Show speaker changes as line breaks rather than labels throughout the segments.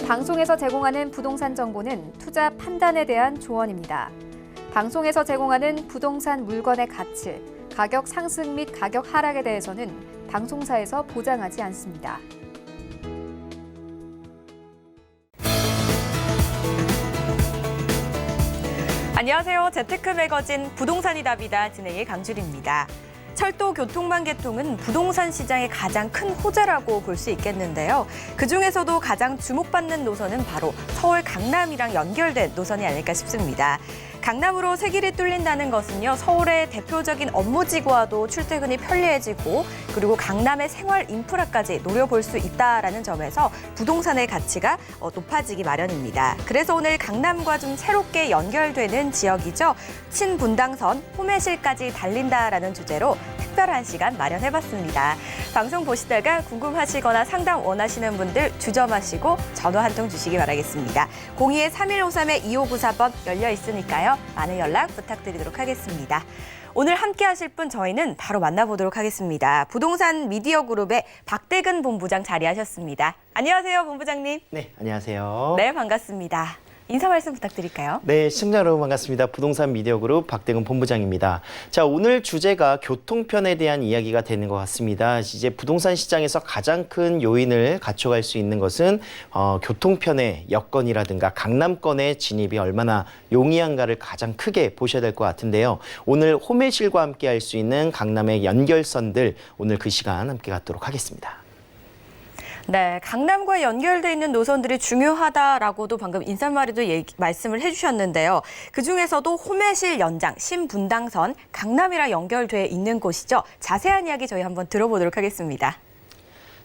방송에서 제공하는 부동산 정보는 투자 판단에 대한 조언입니다. 방송에서 제공하는 부동산 물건의 가치, 가격 상승 및 가격 하락에 대해서는 방송사에서 보장하지 않습니다.
안녕하세요. 재테크 매거진 부동산이 답이다 진행의 강주리입니다. 철도 교통망 개통은 부동산 시장의 가장 큰 호재라고 볼 수 있겠는데요. 그중에서도 가장 주목받는 노선은 바로 서울 강남이랑 연결된 노선이 아닐까 싶습니다. 강남으로 새 길이 뚫린다는 것은요, 서울의 대표적인 업무지구와도 출퇴근이 편리해지고 그리고 강남의 생활 인프라까지 노려볼 수 있다라는 점에서 부동산의 가치가 높아지기 마련입니다. 그래서 오늘 강남과 좀 새롭게 연결되는 지역이죠. 신분당선 호매실까지 달린다라는 주제로 특별한 시간 마련해봤습니다. 방송 보시다가 궁금하시거나 상담 원하시는 분들 주저마시고 전화 한 통 주시기 바라겠습니다. 02-3153-2594번 열려 있으니까요. 많은 연락 부탁드리도록 하겠습니다. 오늘 함께 하실 분 저희는 바로 만나보도록 하겠습니다. 부동산 미디어 그룹의 박대근 본부장 자리하셨습니다. 안녕하세요, 본부장님.
네, 안녕하세요.
네, 반갑습니다. 인사 말씀 부탁드릴까요?
네, 시청자 여러분 반갑습니다. 부동산 미디어 그룹 박대근 본부장입니다. 자, 오늘 주제가 교통편에 대한 이야기가 되는 것 같습니다. 이제 부동산 시장에서 가장 큰 요인을 갖춰갈 수 있는 것은 교통편의 여건이라든가 강남권의 진입이 얼마나 용이한가를 가장 크게 보셔야 될 것 같은데요. 오늘 호매실과 함께 할 수 있는 강남의 연결선들, 오늘 그 시간 함께 갖도록 하겠습니다.
네, 강남과 연결돼 있는 노선들이 중요하다라고도 방금 인사말에도 말씀을 해주셨는데요. 그중에서도 호매실 연장, 신분당선, 강남이랑 연결돼 있는 곳이죠. 자세한 이야기 저희 한번 들어보도록 하겠습니다.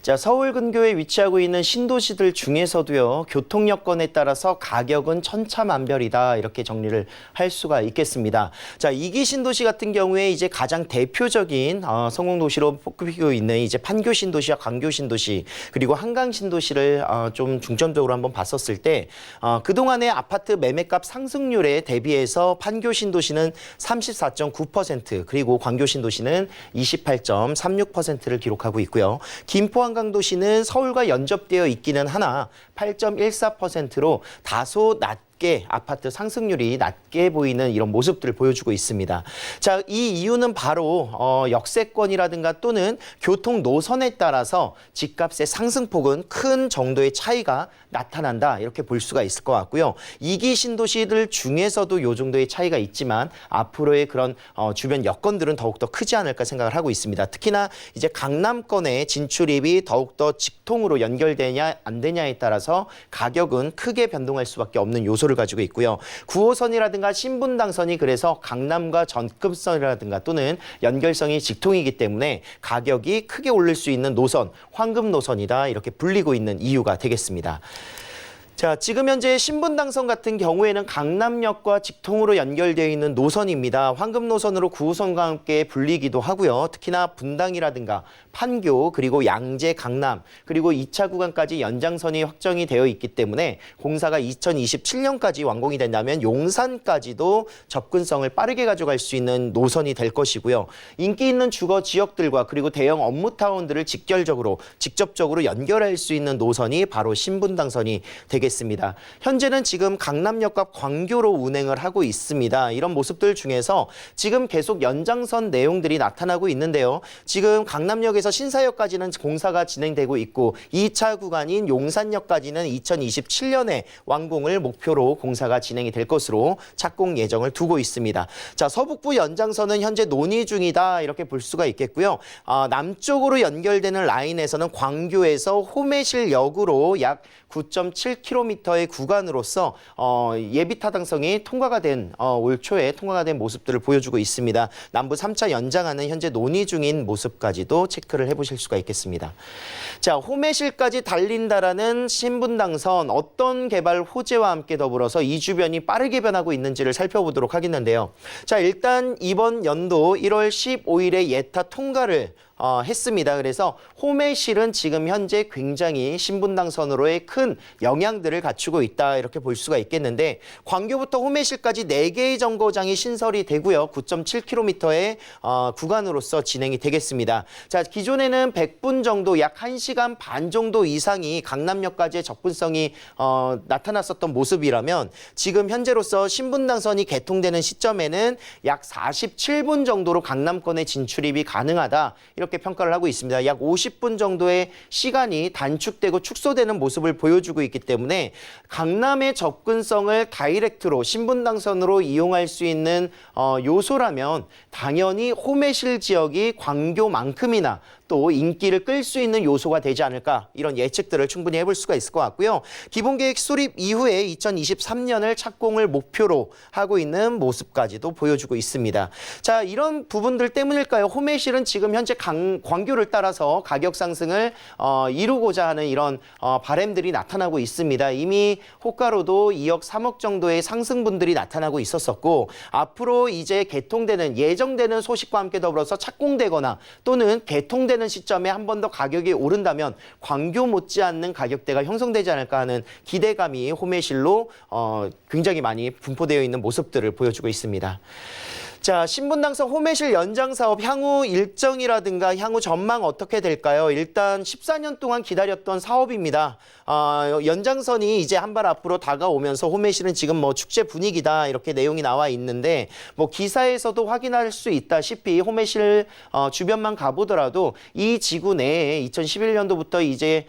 자, 서울 근교에 위치하고 있는 신도시들 중에서도요, 교통 여건에 따라서 가격은 천차만별이다, 이렇게 정리를 할 수가 있겠습니다. 자, 2기 신도시 같은 경우에 이제 가장 대표적인 성공도시로 뽑히고 있는 이제 판교 신도시와 광교 신도시, 그리고 한강 신도시를 좀 중점적으로 한번 봤었을 때 그동안의 아파트 매매값 상승률에 대비해서 판교 신도시는 34.9%, 그리고 광교 신도시는 28.36%를 기록하고 있고요. 김포 한강도시는 서울과 연접되어 있기는 하나 8.14%로 다소 낮게 아파트 상승률이 낮게 보이는 이런 모습들을 보여주고 있습니다. 자, 이 이유는 바로 역세권이라든가 또는 교통 노선에 따라서 집값의 상승폭은 큰 정도의 차이가 나타난다, 이렇게 볼 수가 있을 것 같고요. 2기 신도시들 중에서도 이 정도의 차이가 있지만 앞으로의 그런 주변 여건들은 더욱더 크지 않을까 생각을 하고 있습니다. 특히나 이제 강남권의 진출입이 더욱더 직통으로 연결되냐 안 되냐에 따라서 가격은 크게 변동할 수밖에 없는 요소를 가지고 있고요. 9호선이라든가 신분당선이 그래서 강남과 전급선이라든가 또는 연결성이 직통이기 때문에 가격이 크게 오를 수 있는 노선, 황금 노선이다, 이렇게 불리고 있는 이유가 되겠습니다. 자, 지금 현재 신분당선 같은 경우에는 강남역과 직통으로 연결되어 있는 노선입니다. 황금 노선으로 9호선과 함께 불리기도 하고요. 특히나 분당이라든가 판교, 그리고 양재, 강남, 그리고 2차 구간까지 연장선이 확정이 되어 있기 때문에 공사가 2027년까지 완공이 된다면 용산까지도 접근성을 빠르게 가져갈 수 있는 노선이 될 것이고요. 인기 있는 주거 지역들과 그리고 대형 업무타운들을 직접적으로 연결할 수 있는 노선이 바로 신분당선이 되겠습니다. 현재는 지금 강남역과 광교로 운행을 하고 있습니다. 이런 모습들 중에서 지금 계속 연장선 내용들이 나타나고 있는데요. 지금 강남역에서 신사역까지는 공사가 진행되고 있고 2차 구간인 용산역까지는 2027년에 완공을 목표로 공사가 진행이 될 것으로 착공 예정을 두고 있습니다. 자, 서북부 연장선은 현재 논의 중이다, 이렇게 볼 수가 있겠고요. 남쪽으로 연결되는 라인에서는 광교에서 호매실역으로 약 9.7km의 구간으로서 예비 타당성이 통과가 된 올 초에 통과가 된 모습들을 보여주고 있습니다. 남부 3차 연장하는 현재 논의 중인 모습까지도 체크를 해보실 수가 있겠습니다. 자, 호매실까지 달린다라는 신분당선, 어떤 개발 호재와 함께 더불어서 이 주변이 빠르게 변하고 있는지를 살펴보도록 하겠는데요. 자, 일단 이번 연도 1월 15일에 예타 통과를 했습니다. 그래서 호매실은 지금 현재 굉장히 신분당선으로의 큰 영향들을 갖추고 있다, 이렇게 볼 수가 있겠는데, 광교부터 호매실까지 4개의 정거장이 신설이 되고요. 9.7km의 구간으로서 진행이 되겠습니다. 자, 기존에는 100분 정도 약 1시간 1시간 반 정도 이상이 강남역까지의 접근성이 나타났었던 모습이라면 지금 현재로서 신분당선이 개통되는 시점에는 약 47분 정도로 강남권의 진출입이 가능하다 이렇게 평가를 하고 있습니다. 약 50분 정도의 시간이 단축되고 축소되는 모습을 보여주고 있기 때문에 강남의 접근성을 다이렉트로 신분당선으로 이용할 수 있는 요소라면 당연히 호메실 지역이 광교만큼이나 또 인기를 끌 수 있는 요소가 되지 않을까 이런 예측들을 충분히 해볼 수가 있을 것 같고요. 기본계획 수립 이후에 2023년을 착공을 목표로 하고 있는 모습까지도 보여주고 있습니다. 자, 이런 부분들 때문일까요? 호메실은 지금 현재 광교를 따라서 가격 상승을 이루고자 하는 이런 바람들이 나타나고 있습니다. 이미 호가로도 2억 3억 정도의 상승분들이 나타나고 있었었고 앞으로 이제 개통되는 예정되는 소식과 함께 더불어서 착공되거나 또는 개통되는 시점에 한 번 더 가격이 오른다면 광교 못지않는 가격대가 형성되지 않을까 하는 기대감이 호메실로 굉장히 많이 분포되어 있는 모습들을 보여주고 있습니다. 자, 신분당선 호메실 연장 사업 향후 일정이라든가 향후 전망 어떻게 될까요? 일단 14년 동안 기다렸던 사업입니다. 연장선이 이제 한 발 앞으로 다가오면서 호메실은 지금 뭐 축제 분위기다 이렇게 내용이 나와 있는데 뭐 기사에서도 확인할 수 있다시피 호메실 주변만 가보더라도 이 지구 내에 2011년도부터 이제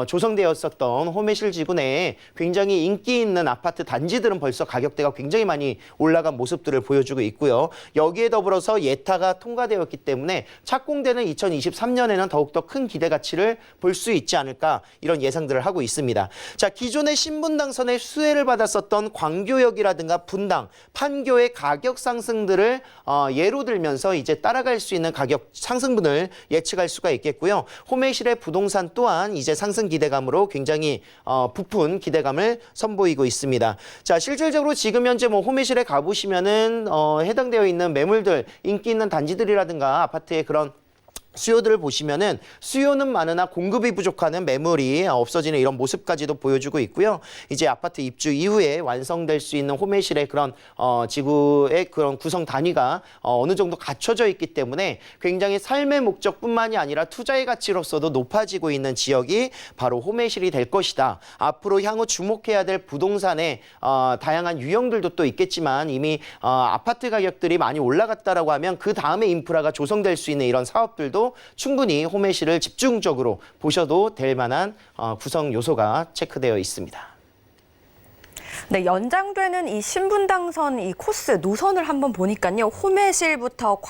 조성되었었던 호메실 지구 내에 굉장히 인기 있는 아파트 단지들은 벌써 가격대가 굉장히 많이 올라간 모습들을 보여주고 있고요. 여기에 더불어서 예타가 통과되었기 때문에 착공되는 2023년에는 더욱더 큰 기대 가치를 볼 수 있지 않을까 이런 예상들을 하고 있습니다. 자, 기존의 신분당선의 수혜를 받았었던 광교역이라든가 분당, 판교의 가격 상승들을 예로 들면서 이제 따라갈 수 있는 가격 상승분을 예측할 수가 있겠고요. 호메실의 부동산 또한 이제 상승 기대감으로 굉장히 부푼 기대감을 선보이고 있습니다. 자, 실질적으로 지금 현재 뭐 호메실에 가보시면은 해당되어 있는 매물들, 인기 있는 단지들이라든가 아파트의 그런 수요들을 보시면은 수요는 많으나 공급이 부족하는 매물이 없어지는 이런 모습까지도 보여주고 있고요. 이제 아파트 입주 이후에 완성될 수 있는 호메실의 그런 지구의 그런 구성 단위가 어느 정도 갖춰져 있기 때문에 굉장히 삶의 목적뿐만이 아니라 투자의 가치로서도 높아지고 있는 지역이 바로 호메실이 될 것이다. 앞으로 향후 주목해야 될 부동산의 다양한 유형들도 또 있겠지만 이미 아파트 가격들이 많이 올라갔다라고 하면 그 다음에 인프라가 조성될 수 있는 이런 사업들도 충분히 호메실을 집중적으로 보셔도 될 만한 구성 요소가 체크되어 있습니다.
네, 연장되는 이 신분당선 이 코스 노선을 한번 보니까요. 호메실부터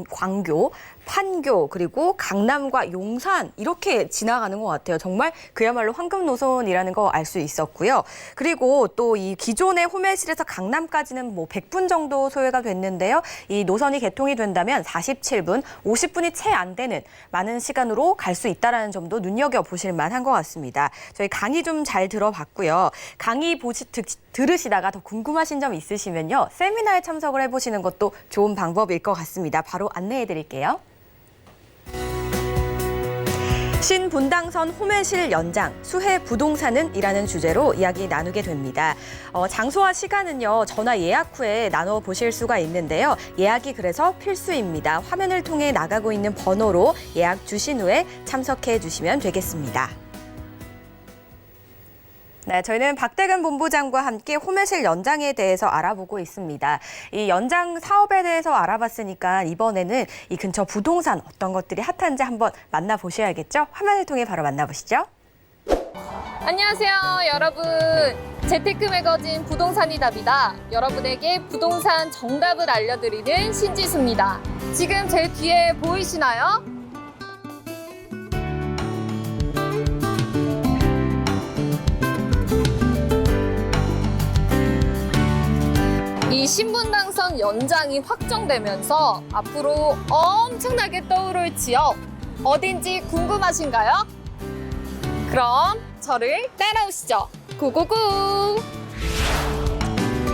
광교, 판교, 그리고 강남과 용산 이렇게 지나가는 것 같아요. 정말 그야말로 황금 노선이라는 거 알 수 있었고요. 그리고 또 이 기존의 호메실에서 강남까지는 뭐 100분 정도 소요가 됐는데요. 이 노선이 개통이 된다면 47분, 50분이 채 안 되는 많은 시간으로 갈 수 있다는 점도 눈여겨보실 만한 것 같습니다. 저희 강의 좀 잘 들어봤고요. 강의 들으시다가 더 궁금하신 점 있으시면요. 세미나에 참석을 해보시는 것도 좋은 방법일 것 같습니다. 바로 안내해드릴게요. 신분당선 호메실 연장, 수혜 부동산은 이라는 주제로 이야기 나누게 됩니다. 장소와 시간은요, 전화 예약 후에 나눠보실 수가 있는데요. 예약이 그래서 필수입니다. 화면을 통해 나가고 있는 번호로 예약 주신 후에 참석해 주시면 되겠습니다. 네, 저희는 박대근 본부장과 함께 호메실 연장에 대해서 알아보고 있습니다. 이 연장 사업에 대해서 알아봤으니까 이번에는 이 근처 부동산 어떤 것들이 핫한지 한번 만나보셔야겠죠? 화면을 통해 바로 만나보시죠.
안녕하세요, 여러분. 재테크 매거진 부동산이 답이다. 여러분에게 부동산 정답을 알려드리는 신지수입니다. 지금 제 뒤에 보이시나요? 이 신분당선 연장이 확정되면서 앞으로 엄청나게 떠오를 지역 어딘지 궁금하신가요? 그럼 저를 따라오시죠. 고고고!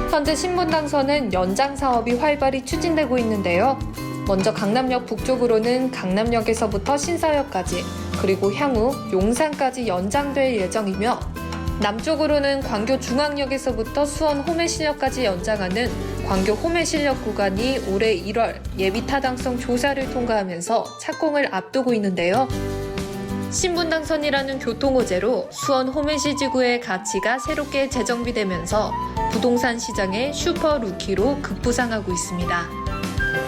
현재 신분당선은 연장 사업이 활발히 추진되고 있는데요. 먼저 강남역 북쪽으로는 강남역에서부터 신사역까지, 그리고 향후 용산까지 연장될 예정이며 남쪽으로는 광교 중앙역에서부터 수원 호메실역까지 연장하는 광교 호메실역 구간이 올해 1월 예비 타당성 조사를 통과하면서 착공을 앞두고 있는데요. 신분당선이라는 교통호재로 수원 호메시 지구의 가치가 새롭게 재정비되면서 부동산 시장의 슈퍼 루키로 급부상하고 있습니다.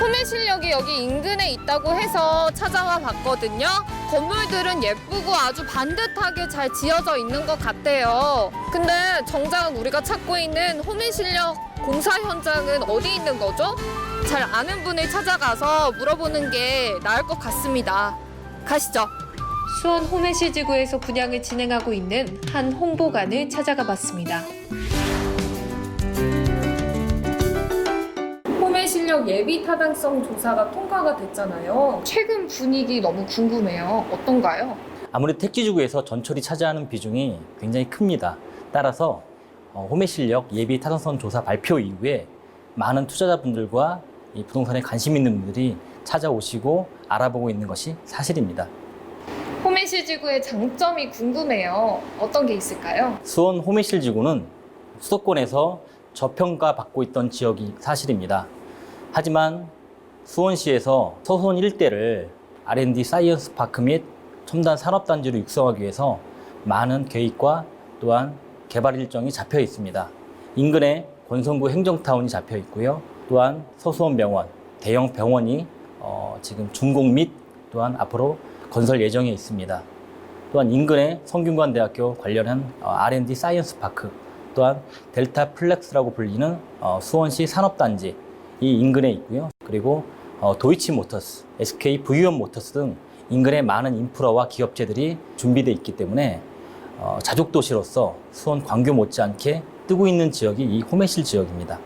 호메실역이 여기 인근에 있다고 해서 찾아와 봤거든요. 건물들은 예쁘고 아주 반듯하게 잘 지어져 있는 것 같아요. 근데 정작 우리가 찾고 있는 호메실역 공사 현장은 어디 있는 거죠? 잘 아는 분을 찾아가서 물어보는 게 나을 것 같습니다. 가시죠.
수원 호메시 지구에서 분양을 진행하고 있는 한 홍보관을 찾아가 봤습니다.
호메실역 예비 타당성 조사가 통과가 됐잖아요. 최근 분위기 너무 궁금해요. 어떤가요?
아무래도 택지지구에서 전철이 차지하는 비중이 굉장히 큽니다. 따라서 호메실역 예비 타당성 조사 발표 이후에 많은 투자자분들과 이 부동산에 관심 있는 분들이 찾아오시고 알아보고 있는 것이 사실입니다.
호메실 지구의 장점이 궁금해요. 어떤 게 있을까요?
수원 호메실 지구는 수도권에서 저평가받고 있던 지역이 사실입니다. 하지만 수원시에서 서수원 일대를 R&D 사이언스 파크 및 첨단 산업단지로 육성하기 위해서 많은 계획과 또한 개발 일정이 잡혀 있습니다. 인근에 권성구 행정타운이 잡혀 있고요. 또한 서수원병원, 대형 병원이 지금 준공 및 또한 앞으로 건설 예정에 있습니다. 또한 인근에 성균관대학교 관련한 R&D 사이언스 파크, 또한 델타 플렉스라고 불리는 수원시 산업단지 이 인근에 있고요. 그리고 도이치모터스, SK VUM 모터스 등 인근에 많은 인프라와 기업체들이 준비되어 있기 때문에 자족도시로서 수원 광교 못지않게 뜨고 있는 지역이 이 호메실 지역입니다.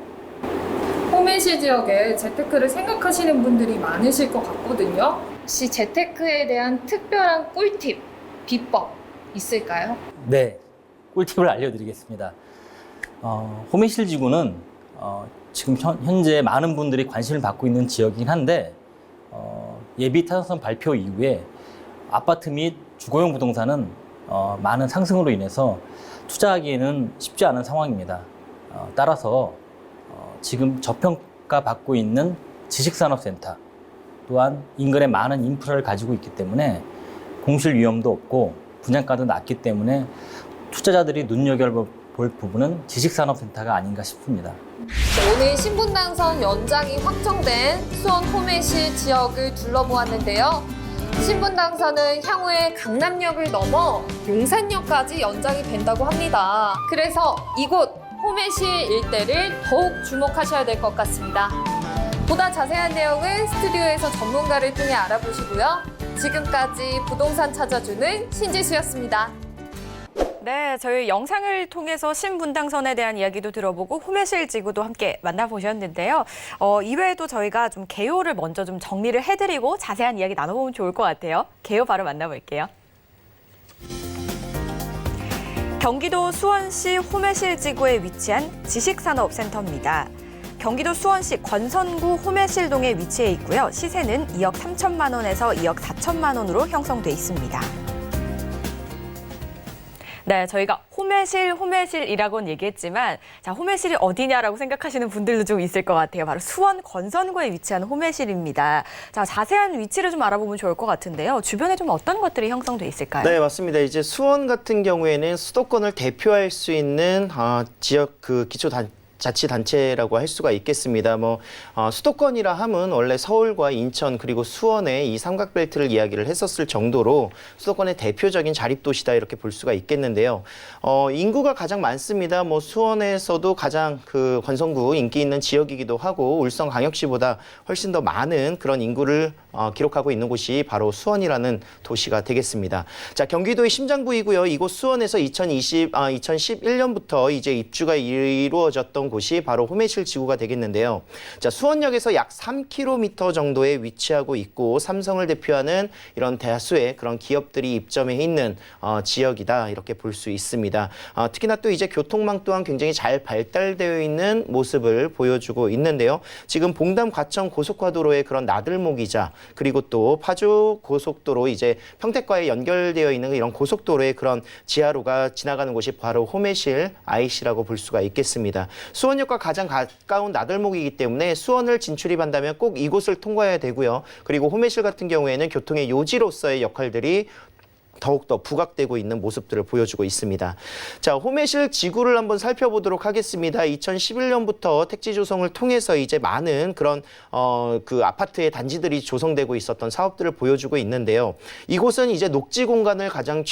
호메실 지역에 재테크를 생각하시는 분들이 많으실 것 같거든요. 혹시 재테크에 대한 특별한 꿀팁, 비법 있을까요?
네, 꿀팁을 알려드리겠습니다. 호메실 지구는 지금 현재 많은 분들이 관심을 받고 있는 지역이긴 한데 예비 타당성 발표 이후에 아파트 및 주거용 부동산은 많은 상승으로 인해서 투자하기에는 쉽지 않은 상황입니다. 따라서 지금 저평가받고 있는 지식산업센터 또한 인근에 많은 인프라를 가지고 있기 때문에 공실 위험도 없고 분양가도 낮기 때문에 투자자들이 눈여겨볼 부분은 지식산업센터가 아닌가 싶습니다.
오늘 신분당선 연장이 확정된 수원 호메실 지역을 둘러보았는데요. 신분당선은 향후에 강남역을 넘어 용산역까지 연장이 된다고 합니다. 그래서 이곳 호메실 일대를 더욱 주목하셔야 될 것 같습니다. 보다 자세한 내용은 스튜디오에서 전문가를 통해 알아보시고요. 지금까지 부동산 찾아주는 신지수였습니다.
네, 저희 영상을 통해서 신분당선에 대한 이야기도 들어보고 호메실 지구도 함께 만나보셨는데요. 이외에도 저희가 좀 개요를 먼저 좀 정리를 해드리고 자세한 이야기 나눠보면 좋을 것 같아요. 개요 바로 만나볼게요. 경기도 수원시 호메실 지구에 위치한 지식산업센터입니다. 경기도 수원시 권선구 호메실동에 위치해 있고요. 시세는 2억 3천만 원에서 2억 4천만 원으로 형성돼 있습니다. 네, 저희가 호메실이라고는 얘기했지만 자, 호메실이 어디냐라고 생각하시는 분들도 좀 있을 것 같아요. 바로 수원 권선구에 위치한 호메실입니다. 자, 자세한 위치를 좀 알아보면 좋을 것 같은데요. 주변에 좀 어떤 것들이 형성돼 있을까요?
네, 맞습니다. 이제 수원 같은 경우에는 수도권을 대표할 수 있는 지역 자치단체라고 할 수가 있겠습니다. 수도권이라 함은 원래 서울과 인천 그리고 수원의 이 삼각벨트를 이야기를 했었을 정도로 수도권의 대표적인 자립도시다 이렇게 볼 수가 있겠는데요. 인구가 가장 많습니다. 수원에서도 가장 권선구 인기 있는 지역이기도 하고 울성광역시보다 훨씬 더 많은 그런 인구를 기록하고 있는 곳이 바로 수원이라는 도시가 되겠습니다. 자, 경기도의 심장부이고요. 이곳 수원에서 2011년부터 이제 입주가 이루어졌던 곳이 바로 호메실 지구가 되겠는데요. 자, 수원역에서 약 3km 정도에 위치하고 있고 삼성을 대표하는 이런 다수의 그런 기업들이 입점해 있는 지역이다 이렇게 볼 수 있습니다. 특히나 또 이제 교통망 또한 굉장히 잘 발달되어 있는 모습을 보여주고 있는데요. 지금 봉담 과천 고속화도로의 그런 나들목이자 그리고 또 파주 고속도로 이제 평택과에 연결되어 있는 이런 고속도로의 그런 지하로가 지나가는 곳이 바로 호메실 IC라고 볼 수가 있겠습니다. 수원역과 가장 가까운 나들목이기 때문에 수원을 진출입한다면 꼭 이곳을 통과해야 되고요. 그리고 호메실 같은 경우에는 교통의 요지로서의 역할들이 더욱더 부각되고 있는 모습들을 보여주고 있습니다. 자, 호매실 지구를 한번 살펴보도록 하겠습니다. 2011년부터 택지 조성을 통해서 이제 많은 그런 그 아파트의 단지들이 조성되고 있었던 사업들을 보여주고 있는데요. 이곳은 이제 녹지 공간을 가장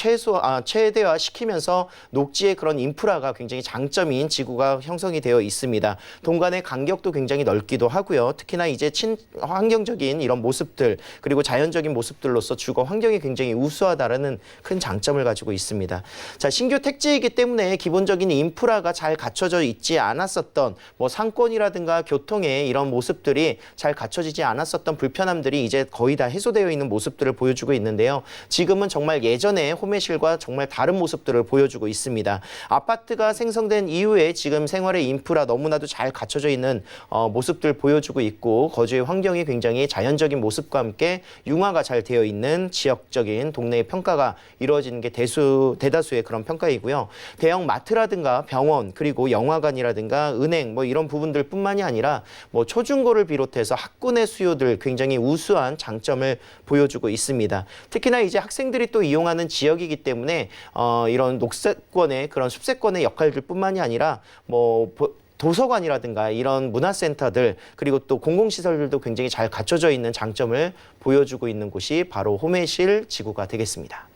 최대화시키면서 녹지의 그런 인프라가 굉장히 장점인 지구가 형성이 되어 있습니다. 동간의 간격도 굉장히 넓기도 하고요. 특히나 이제 친환경적인 이런 모습들 그리고 자연적인 모습들로서 주거 환경이 굉장히 우수하다라는 큰 장점을 가지고 있습니다. 자, 신규 택지이기 때문에 기본적인 인프라가 잘 갖춰져 있지 않았었던 뭐 상권이라든가 교통의 이런 모습들이 잘 갖춰지지 않았었던 불편함들이 이제 거의 다 해소되어 있는 모습들을 보여주고 있는데요. 지금은 정말 예전에 호매실과 정말 다른 모습들을 보여주고 있습니다. 아파트가 생성된 이후에 지금 생활의 인프라 너무나도 잘 갖춰져 있는 모습들 보여주고 있고 거주의 환경이 굉장히 자연적인 모습과 함께 융화가 잘 되어 있는 지역적인 동네의 평가가 이루어지는 게 대다수의 그런 평가이고요. 대형 마트라든가 병원 그리고 영화관이라든가 은행 뭐 이런 부분들뿐만이 아니라 뭐 초중고를 비롯해서 학군의 수요들 굉장히 우수한 장점을 보여주고 있습니다. 특히나 이제 학생들이 또 이용하는 지역이기 때문에 이런 녹색권의 그런 숲세권의 역할들뿐만이 아니라 뭐 도서관이라든가 이런 문화센터들 그리고 또 공공시설들도 굉장히 잘 갖춰져 있는 장점을 보여주고 있는 곳이 바로 호매실 지구가 되겠습니다.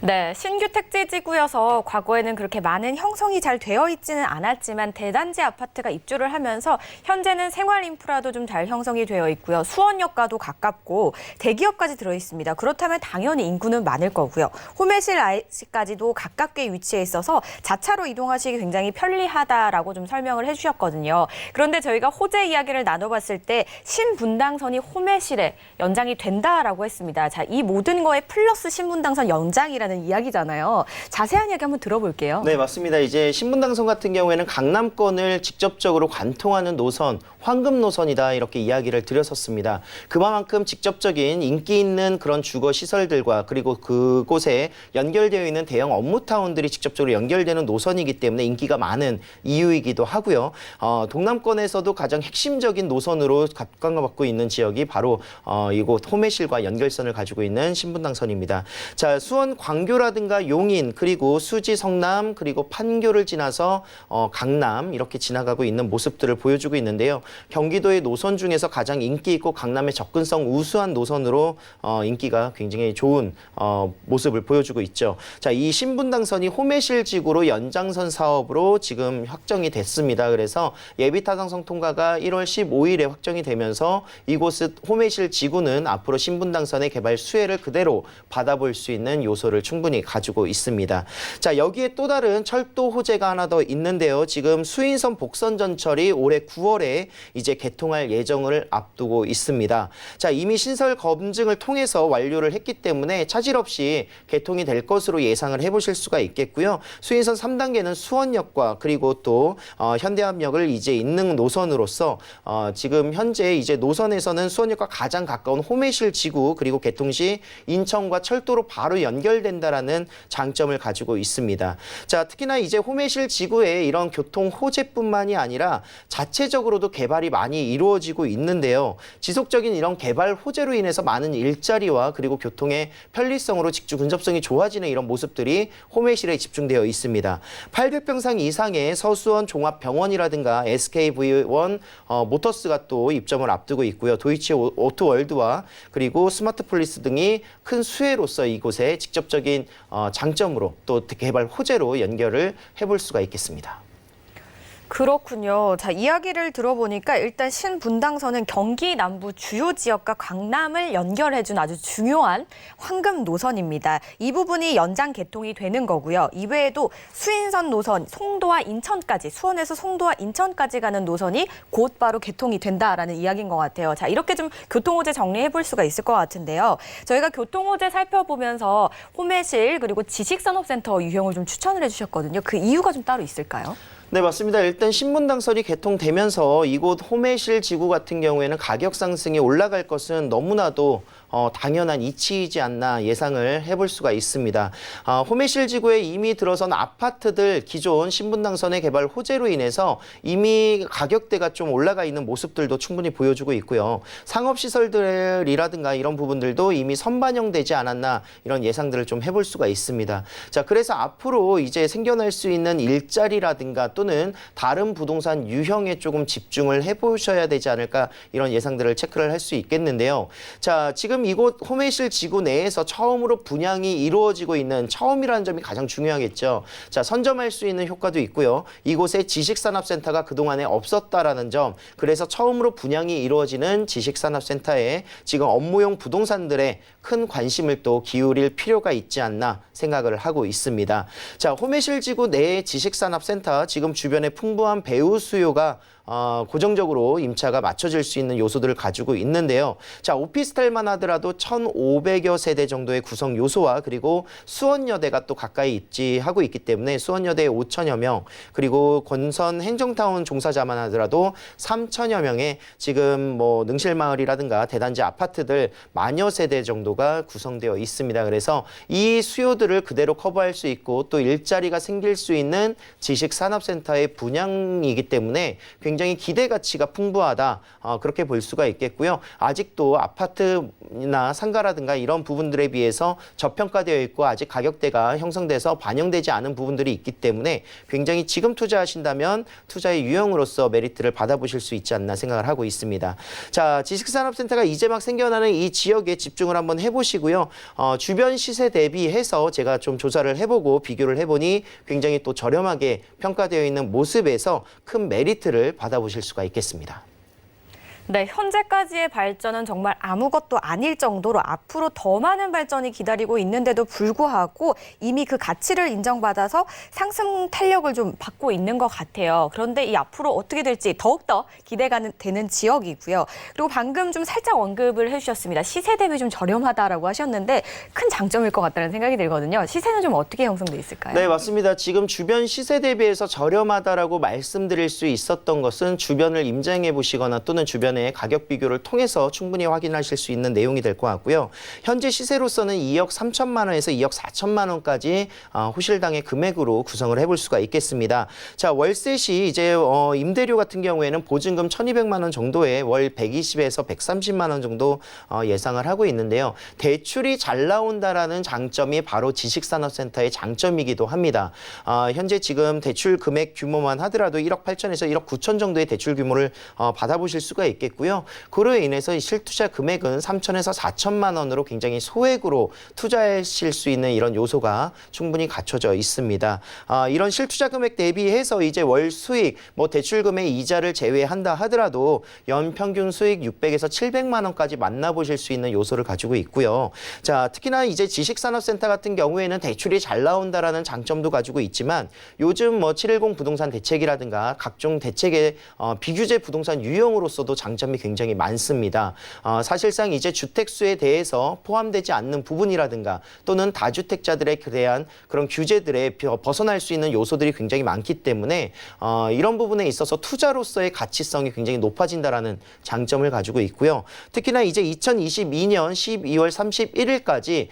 네, 신규 택지 지구여서 과거에는 그렇게 많은 형성이 잘 되어 있지는 않았지만 대단지 아파트가 입주를 하면서 현재는 생활 인프라도 좀 잘 형성이 되어 있고요. 수원역과도 가깝고 대기업까지 들어 있습니다. 그렇다면 당연히 인구는 많을 거고요. 호매실 IC까지도 가깝게 위치해 있어서 자차로 이동하시기 굉장히 편리하다라고 좀 설명을 해주셨거든요. 그런데 저희가 호재 이야기를 나눠봤을 때 신분당선이 호매실에 연장이 된다라고 했습니다. 자, 이 모든 거에 플러스 신분당선 연장이라는 이야기잖아요. 자세한 이야기 한번 들어볼게요.
네, 맞습니다. 이제 신분당선 같은 경우에는 강남권을 직접적으로 관통하는 노선, 황금 노선이다 이렇게 이야기를 드렸었습니다. 그만큼 직접적인 인기 있는 그런 주거 시설들과 그리고 그곳에 연결되어 있는 대형 업무타운들이 직접적으로 연결되는 노선이기 때문에 인기가 많은 이유이기도 하고요. 동남권에서도 가장 핵심적인 노선으로 각광받고 있는 지역이 바로 이곳 호매실과 연결선을 가지고 있는 신분당선입니다. 자, 수원 광교라든가 용인 그리고 수지 성남 그리고 판교를 지나서 강남 이렇게 지나가고 있는 모습들을 보여주고 있는데요. 경기도의 노선 중에서 가장 인기 있고 강남의 접근성 우수한 노선으로 인기가 굉장히 좋은 모습을 보여주고 있죠. 자, 이 신분당선이 호매실 지구로 연장선 사업으로 지금 확정이 됐습니다. 그래서 예비타당성 통과가 1월 15일에 확정이 되면서 이곳은 호매실 지구는 앞으로 신분당선의 개발 수혜를 그대로 받아볼 수 있는 요소를 충분히 가지고 있습니다. 자, 여기에 또 다른 철도 호재가 하나 더 있는데요. 지금 수인선 복선 전철이 올해 9월에 이제 개통할 예정을 앞두고 있습니다. 자, 이미 신설 검증을 통해서 완료를 했기 때문에 차질 없이 개통이 될 것으로 예상을 해보실 수가 있겠고요. 수인선 3단계는 수원역과 그리고 또 현대암역을 이제 잇는 노선으로서 지금 현재 이제 노선에서는 수원역과 가장 가까운 호매실 지구 그리고 개통 시 인천과 철도로 바로 연결된다라는 장점을 가지고 있습니다. 자, 특히나 이제 호매실 지구에 이런 교통 호재뿐만이 아니라 자체적으로도 개발이 많이 이루어지고 있는데요. 지속적인 이런 개발 호재로 인해서 많은 일자리와 그리고 교통의 편리성으로 직주 근접성이 좋아지는 이런 모습들이 호매실에 집중되어 있습니다. 800평상 이상의 서수원 종합병원이라든가 SKV1 모터스가 또 입점을 앞두고 있고요. 도이치 오토월드와 그리고 스마트폴리스 등이 큰 수혜로서 이곳에 직접적인 장점으로 또 개발 호재로 연결을 해볼 수가 있겠습니다.
그렇군요. 자, 이야기를 들어보니까 일단 신분당선은 경기 남부 주요 지역과 강남을 연결해준 아주 중요한 황금 노선입니다. 이 부분이 연장 개통이 되는 거고요. 이외에도 수인선 노선, 송도와 인천까지, 수원에서 송도와 인천까지 가는 노선이 곧바로 개통이 된다라는 이야기인 것 같아요. 자, 이렇게 좀 교통호재 정리해 볼 수가 있을 것 같은데요. 저희가 교통호재 살펴보면서 호매실 그리고 지식산업센터 유형을 좀 추천을 해주셨거든요. 그 이유가 좀 따로 있을까요?
네, 맞습니다. 일단 신분당선이 개통되면서 이곳 호매실 지구 같은 경우에는 가격 상승이 올라갈 것은 너무나도 당연한 이치이지 않나 예상을 해볼 수가 있습니다. 호메실 지구에 이미 들어선 아파트들 기존 신분당선의 개발 호재로 인해서 이미 가격대가 좀 올라가 있는 모습들도 충분히 보여주고 있고요. 상업시설들이라든가 이런 부분들도 이미 선반영되지 않았나 이런 예상들을 좀 해볼 수가 있습니다. 자, 그래서 앞으로 이제 생겨날 수 있는 일자리라든가 또는 다른 부동산 유형에 조금 집중을 해보셔야 되지 않을까 이런 예상들을 체크를 할 수 있겠는데요. 자, 지금 이곳 호메실 지구 내에서 처음으로 분양이 이루어지고 있는 처음이라는 점이 가장 중요하겠죠. 자, 선점할 수 있는 효과도 있고요. 이곳에 지식산업센터가 그동안에 없었다라는 점, 그래서 처음으로 분양이 이루어지는 지식산업센터에 지금 업무용 부동산들의 큰 관심을 또 기울일 필요가 있지 않나 생각을 하고 있습니다. 자, 호메실 지구 내의 지식산업센터 지금 주변에 풍부한 배우 수요가 고정적으로 임차가 맞춰질 수 있는 요소들을 가지고 있는데요. 자, 오피스텔만 하더라도 1,500여 세대 정도의 구성 요소와 그리고 수원여대가 또 가까이 입지하고 있기 때문에 수원여대에 5천여 명, 그리고 권선 행정타운 종사자만 하더라도 3천여 명의 지금 뭐 능실마을이라든가 대단지 아파트들 만여 세대 정도가 구성되어 있습니다. 그래서 이 수요들을 그대로 커버할 수 있고 또 일자리가 생길 수 있는 지식산업센터의 분양이기 때문에 굉장히 기대 가치가 풍부하다, 그렇게 볼 수가 있겠고요. 아직도 아파트나 상가라든가 이런 부분들에 비해서 저평가되어 있고 아직 가격대가 형성돼서 반영되지 않은 부분들이 있기 때문에 굉장히 지금 투자하신다면 투자의 유형으로서 메리트를 받아보실 수 있지 않나 생각을 하고 있습니다. 자, 지식산업센터가 이제 막 생겨나는 이 지역에 집중을 한번 해보시고요. 주변 시세 대비해서 제가 좀 조사를 해보고 비교를 해보니 굉장히 또 저렴하게 평가되어 있는 모습에서 큰 메리트를 받아보실 수가 있겠습니다.
네, 현재까지의 발전은 정말 아무것도 아닐 정도로 앞으로 더 많은 발전이 기다리고 있는데도 불구하고 이미 그 가치를 인정받아서 상승 탄력을 좀 받고 있는 것 같아요. 그런데 이 앞으로 어떻게 될지 더욱더 기대가 되는 지역이고요. 그리고 방금 좀 살짝 언급을 해주셨습니다. 시세 대비 좀 저렴하다라고 하셨는데 큰 장점일 것 같다는 생각이 들거든요. 시세는 좀 어떻게 형성돼 있을까요?
네, 맞습니다. 지금 주변 시세 대비해서 저렴하다라고 말씀드릴 수 있었던 것은 주변을 임장해 보시거나 또는 주변 가격 비교를 통해서 충분히 확인하실 수 있는 내용이 될 것 같고요. 현재 시세로서는 2억 3천만 원에서 2억 4천만 원까지 호실당의 금액으로 구성을 해볼 수가 있겠습니다. 자, 월세 시 이제 임대료 같은 경우에는 보증금 1,200만 원 정도에 월 120에서 130만 원 정도 예상을 하고 있는데요. 대출이 잘 나온다라는 장점이 바로 지식산업센터의 장점이기도 합니다. 현재 지금 대출 금액 규모만 하더라도 1억 8천에서 1억 9천 정도의 대출 규모를 받아보실 수가 있겠고요. 그로 인해서 실투자 금액은 3천에서 4천만 원으로 굉장히 소액으로 투자하실 수 있는 이런 요소가 충분히 갖춰져 있습니다. 이런 실투자 금액 대비해서 이제 월 수익, 뭐 대출금의 이자를 제외한다 하더라도 연평균 수익 600에서 700만 원까지 만나보실 수 있는 요소를 가지고 있고요. 자, 특히나 이제 지식산업센터 같은 경우에는 대출이 잘 나온다라는 장점도 가지고 있지만 요즘 뭐 710 부동산 대책이라든가 각종 대책의 비규제 부동산 유형으로서도 장점이 굉장히 많습니다. 사실상 이제 주택수에 대해서 포함되지 않는 부분이라든가 또는 다주택자들에 대한 그런 규제들에 벗어날 수 있는 요소들이 굉장히 많기 때문에 이런 부분에 있어서 투자로서의 가치성이 굉장히 높아진다라는 장점을 가지고 있고요. 특히나 이제 2022년 12월 31일까지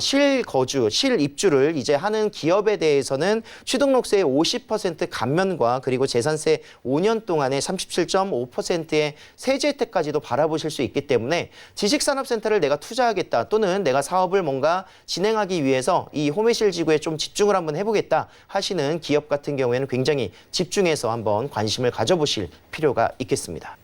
실거주, 실입주를 이제 하는 기업에 대해서는 취등록세의 50% 감면과 그리고 재산세 5년 동안의 37.5%의 세제 혜택까지도 바라보실 수 있기 때문에 지식산업센터를 내가 투자하겠다 또는 내가 사업을 뭔가 진행하기 위해서 이 호메실 지구에 좀 집중을 한번 해보겠다 하시는 기업 같은 경우에는 굉장히 집중해서 한번 관심을 가져보실 필요가 있겠습니다.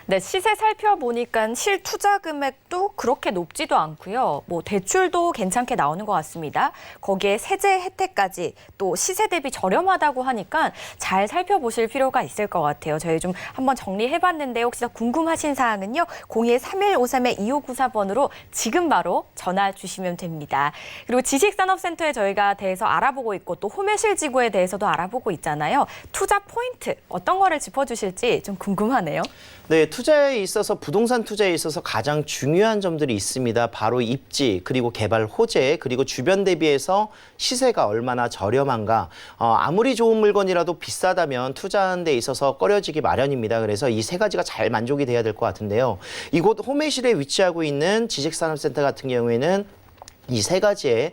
네, 시세 살펴보니까 실투자 금액도 그렇게 높지도 않고요. 뭐 대출도 괜찮게 나오는 것 같습니다. 거기에 세제 혜택까지 또 시세 대비 저렴하다고 하니까 잘 살펴보실 필요가 있을 것 같아요. 저희 좀 한번 정리해봤는데 혹시 더 궁금하신 사항은요. 02-315-3594번으로 지금 바로 전화 주시면 됩니다. 그리고 지식산업센터에 저희가 대해서 알아보고 있고 또 호메실 지구에 대해서도 알아보고 있잖아요. 투자 포인트 어떤 거를 짚어주실지 좀 궁금하네요.
네, 투자에 있어서 부동산 투자에 있어서 가장 중요한 점들이 있습니다. 바로 입지, 그리고 개발 호재, 그리고 주변 대비해서 시세가 얼마나 저렴한가. 아무리 좋은 물건이라도 비싸다면 투자하는 데 있어서 꺼려지기 마련입니다. 그래서 이 세 가지가 잘 만족이 돼야 될 것 같은데요. 이곳 호매실에 위치하고 있는 지식산업센터 같은 경우에는 이 세 가지의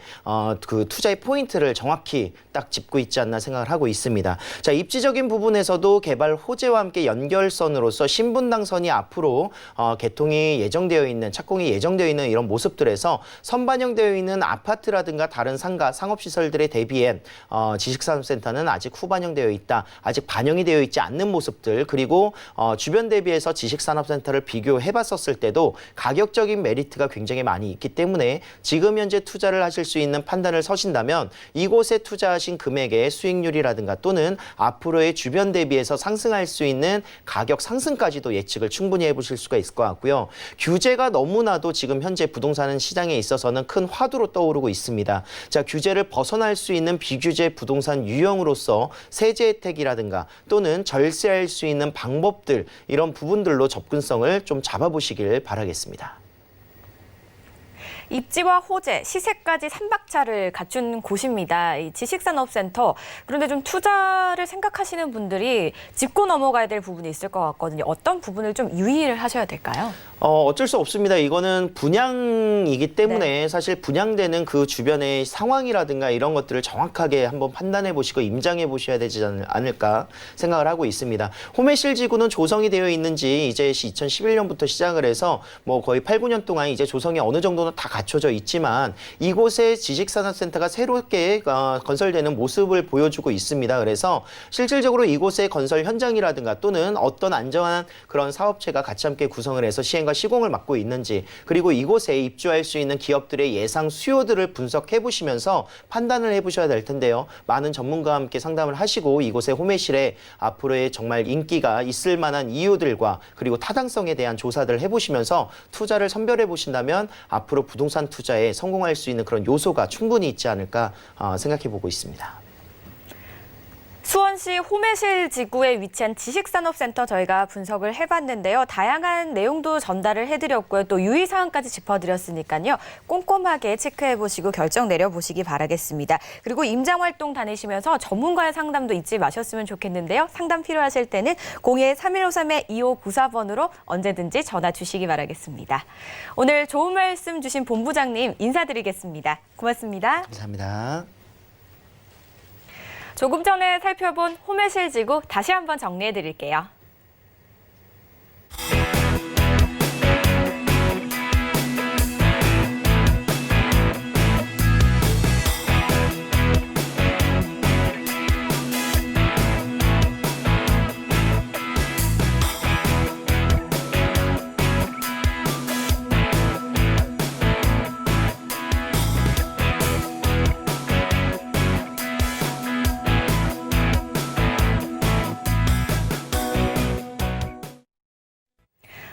그 투자의 포인트를 정확히 딱 짚고 있지 않나 생각을 하고 있습니다. 자, 입지적인 부분에서도 개발 호재와 함께 연결선으로서 신분당선이 앞으로 개통이 예정되어 있는, 착공이 예정되어 있는 이런 모습들에서 선반영되어 있는 아파트라든가 다른 상가, 상업시설들에 대비해 지식산업센터는 아직 후반영되어 있다. 아직 반영이 되어 있지 않는 모습들, 그리고 주변 대비해서 지식산업센터를 비교해봤었을 때도 가격적인 메리트가 굉장히 많이 있기 때문에 지금 현재 투자를 하실 수 있는 판단을 서신다면 이곳에 투자하신 금액의 수익률이라든가 또는 앞으로의 주변 대비해서 상승할 수 있는 가격 상승까지도 예측을 충분히 해보실 수가 있을 것 같고요. 규제가 너무나도 지금 현재 부동산 시장에 있어서는 큰 화두로 떠오르고 있습니다. 자, 규제를 벗어날 수 있는 비규제 부동산 유형으로서 세제 혜택이라든가 또는 절세할 수 있는 방법들, 이런 부분들로 접근성을 좀 잡아보시길 바라겠습니다.
입지와 호재, 시세까지 삼박자를 갖춘 곳입니다. 이 지식산업센터. 그런데 좀 투자를 생각하시는 분들이 짚고 넘어가야 될 부분이 있을 것 같거든요. 어떤 부분을 좀 유의를 하셔야 될까요?
어쩔 수 없습니다. 이거는 분양이기 때문에
네.
사실 분양되는 그 주변의 상황이라든가 이런 것들을 정확하게 한번 판단해 보시고 임장해 보셔야 되지 않을까 생각을 하고 있습니다. 호매실 지구는 조성이 되어 있는지 이제 2011년부터 시작을 해서 뭐 거의 8, 9년 동안 이제 조성이 어느 정도는 다 갖춰져 있지만 이곳에 지식산업센터가 새롭게 건설되는 모습을 보여주고 있습니다. 그래서 실질적으로 이곳의 건설 현장이라든가 또는 어떤 안정한 그런 사업체가 같이 함께 구성을 해서 시행과 시공을 맡고 있는지, 그리고 이곳에 입주할 수 있는 기업들의 예상 수요들을 분석해 보시면서 판단을 해보셔야 될 텐데요. 많은 전문가와 함께 상담을 하시고 이곳의 호매실에 앞으로의 정말 인기가 있을 만한 이유들과 그리고 타당성에 대한 조사들을 해보시면서 투자를 선별해 보신다면 앞으로 부동산 투자에 성공할 수 있는 그런 요소가 충분히 있지 않을까 생각해 보고 있습니다.
수원시 호매실 지구에 위치한 지식산업센터 저희가 분석을 해봤는데요. 다양한 내용도 전달을 해드렸고요. 또 유의사항까지 짚어드렸으니까요. 꼼꼼하게 체크해보시고 결정 내려보시기 바라겠습니다. 그리고 임장활동 다니시면서 전문가의 상담도 잊지 마셨으면 좋겠는데요. 상담 필요하실 때는 02-3153-2594번으로 언제든지 전화 주시기 바라겠습니다. 오늘 좋은 말씀 주신 본부장님 인사드리겠습니다. 고맙습니다.
감사합니다.
조금 전에 살펴본 호매실 지구 다시 한번 정리해드릴게요.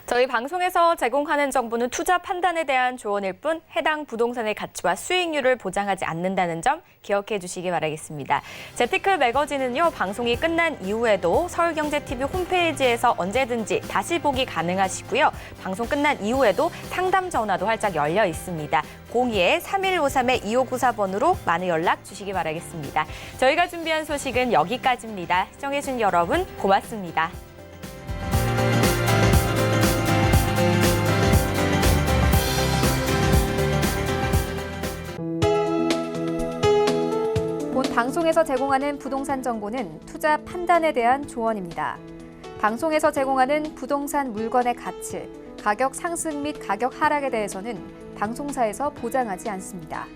저희 방송에서 제공하는 정보는 투자 판단에 대한 조언일 뿐 해당 부동산의 가치와 수익률을 보장하지 않는다는 점 기억해 주시기 바라겠습니다. 재테크 매거진은요, 방송이 끝난 이후에도 서울경제TV 홈페이지에서 언제든지 다시 보기 가능하시고요. 방송 끝난 이후에도 상담 전화도 활짝 열려 있습니다. 02-3153-2594번으로 많은 연락 주시기 바라겠습니다. 저희가 준비한 소식은 여기까지입니다. 시청해주신 여러분 고맙습니다.
본 방송에서 제공하는 부동산 정보는 투자 판단에 대한 조언입니다. 방송에서 제공하는 부동산 물건의 가치, 가격 상승 및 가격 하락에 대해서는 방송사에서 보장하지 않습니다.